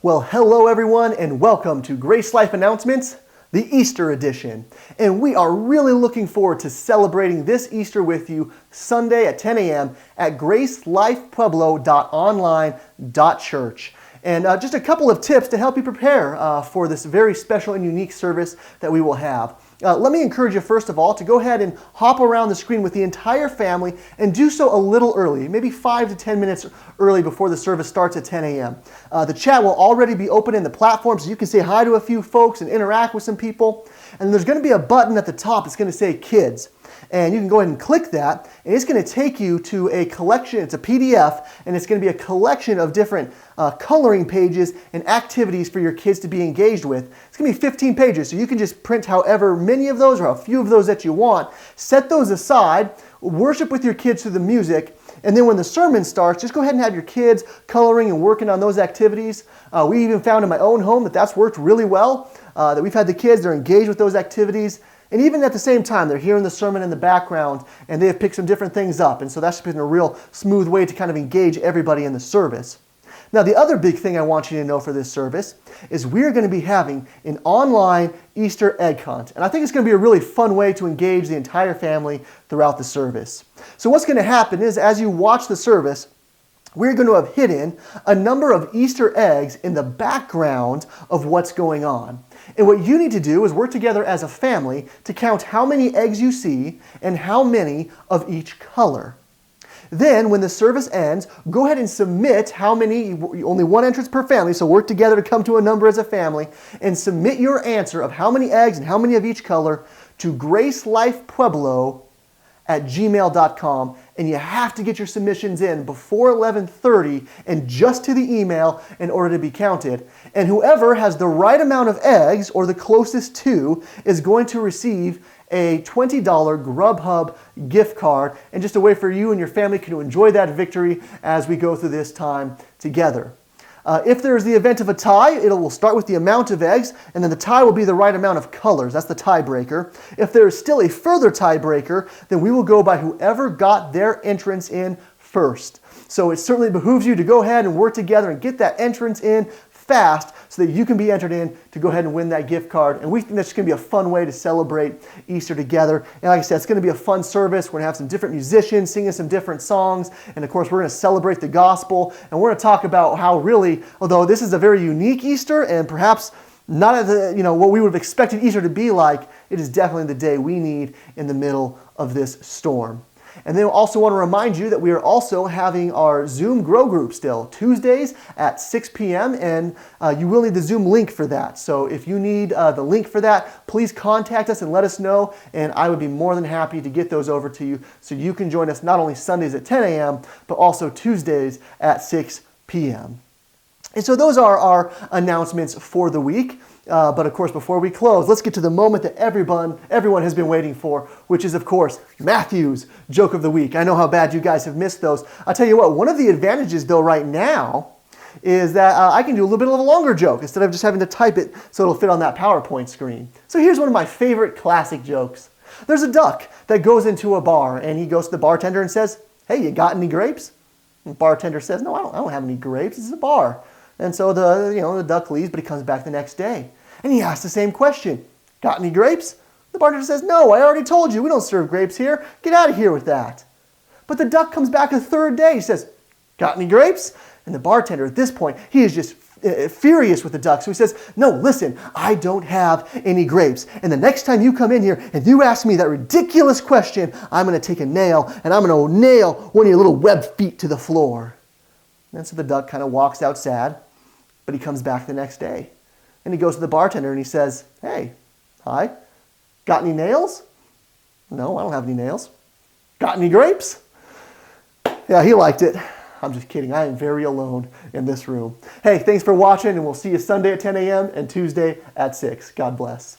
Well, hello everyone and welcome to Grace Life Announcements, the Easter edition. And we are really looking forward to celebrating this Easter with you Sunday at 10 a.m. at gracelifepueblo.online.church. And just a couple of tips to help you prepare for this very special and unique service that we will have. Let me encourage you, first of all, to go ahead and hop around the screen with the entire family and do so a little early, maybe 5 to 10 minutes early before the service starts at 10 a.m. The chat will already be open in the platform, so you can say hi to a few folks and interact with some people. And there's going to be a button at the top that's going to say Kids. And you can go ahead and click that, and it's going to take you to a collection. It's a PDF, and it's going to be a collection of different coloring pages and activities for your kids to be engaged with. It's going to be 15 pages, so you can just print however many of those or a few of those that you want. Set those aside, worship with your kids through the music, and then when the sermon starts, just go ahead and have your kids coloring and working on those activities. We even found in my own home that that's worked really well, that we've had the kids, they're engaged with those activities. And even at the same time, they're hearing the sermon in the background, and they have picked some different things up. And so that's been a real smooth way to kind of engage everybody in the service. Now, the other big thing I want you to know for this service is we're going to be having an online Easter egg hunt. And I think it's going to be a really fun way to engage the entire family throughout the service. So what's going to happen is as you watch the service, we're going to have hidden a number of Easter eggs in the background of what's going on. And what you need to do is work together as a family to count how many eggs you see and how many of each color. Then, when the service ends, go ahead and submit how many, only one entrance per family, so work together to come to a number as a family, and submit your answer of how many eggs and how many of each color to gracelifepueblo@gmail.com. And you have to get your submissions in before 11:30 and just to the email in order to be counted. And whoever has the right amount of eggs, or the closest to, is going to receive a $20 Grubhub gift card, and just a way for you and your family to enjoy that victory as we go through this time together. If there's the event of a tie, it will start with the amount of eggs, and then the tie will be the right amount of colors. That's the tiebreaker. If there is still a further tiebreaker, then we will go by whoever got their entrance in first. So it certainly behooves you to go ahead and work together and get that entrance in fast so that you can be entered in to go ahead and win that gift card. And we think that's going to be a fun way to celebrate Easter together. And like I said, it's going to be a fun service. We're going to have some different musicians singing some different songs. And of course, we're going to celebrate the gospel. And we're going to talk about how really, although this is a very unique Easter and perhaps not at the, what we would have expected Easter to be like, it is definitely the day we need in the middle of this storm. And then I also want to remind you that we are also having our Zoom Grow Group still, Tuesdays at 6 p.m., and you will need the Zoom link for that. So if you need the link for that, please contact us and let us know, and I would be more than happy to get those over to you so you can join us not only Sundays at 10 a.m., but also Tuesdays at 6 p.m. And so those are our announcements for the week. But of course, before we close, let's get to the moment that everyone has been waiting for, which is, of course, Matthew's Joke of the Week. I know how bad you guys have missed those. I'll tell you what, one of the advantages, though, right now is that I can do a little bit of a longer joke instead of just having to type it so it'll fit on that PowerPoint screen. So here's one of my favorite classic jokes. There's a duck that goes into a bar, and he goes to the bartender and says, "Hey, you got any grapes?" And the bartender says, "No, I don't have any grapes. This is a bar." And so the duck leaves, but he comes back the next day. And he asks the same question. "Got any grapes?" The bartender says, "No, I already told you. We don't serve grapes here. Get out of here with that." But the duck comes back a third day. He says, "Got any grapes?" And the bartender at this point, he is just furious with the duck. So he says, "No, listen, I don't have any grapes. And the next time you come in here and you ask me that ridiculous question, I'm going to take a nail and I'm going to nail one of your little web feet to the floor." And so the duck kind of walks out sad, but he comes back the next day. And he goes to the bartender and he says, "Hey, hi, got any nails?" "No, I don't have any nails." "Got any grapes?" Yeah, he liked it. I'm just kidding. I am very alone in this room. Hey, thanks for watching, and we'll see you Sunday at 10 a.m. and Tuesday at 6. God bless.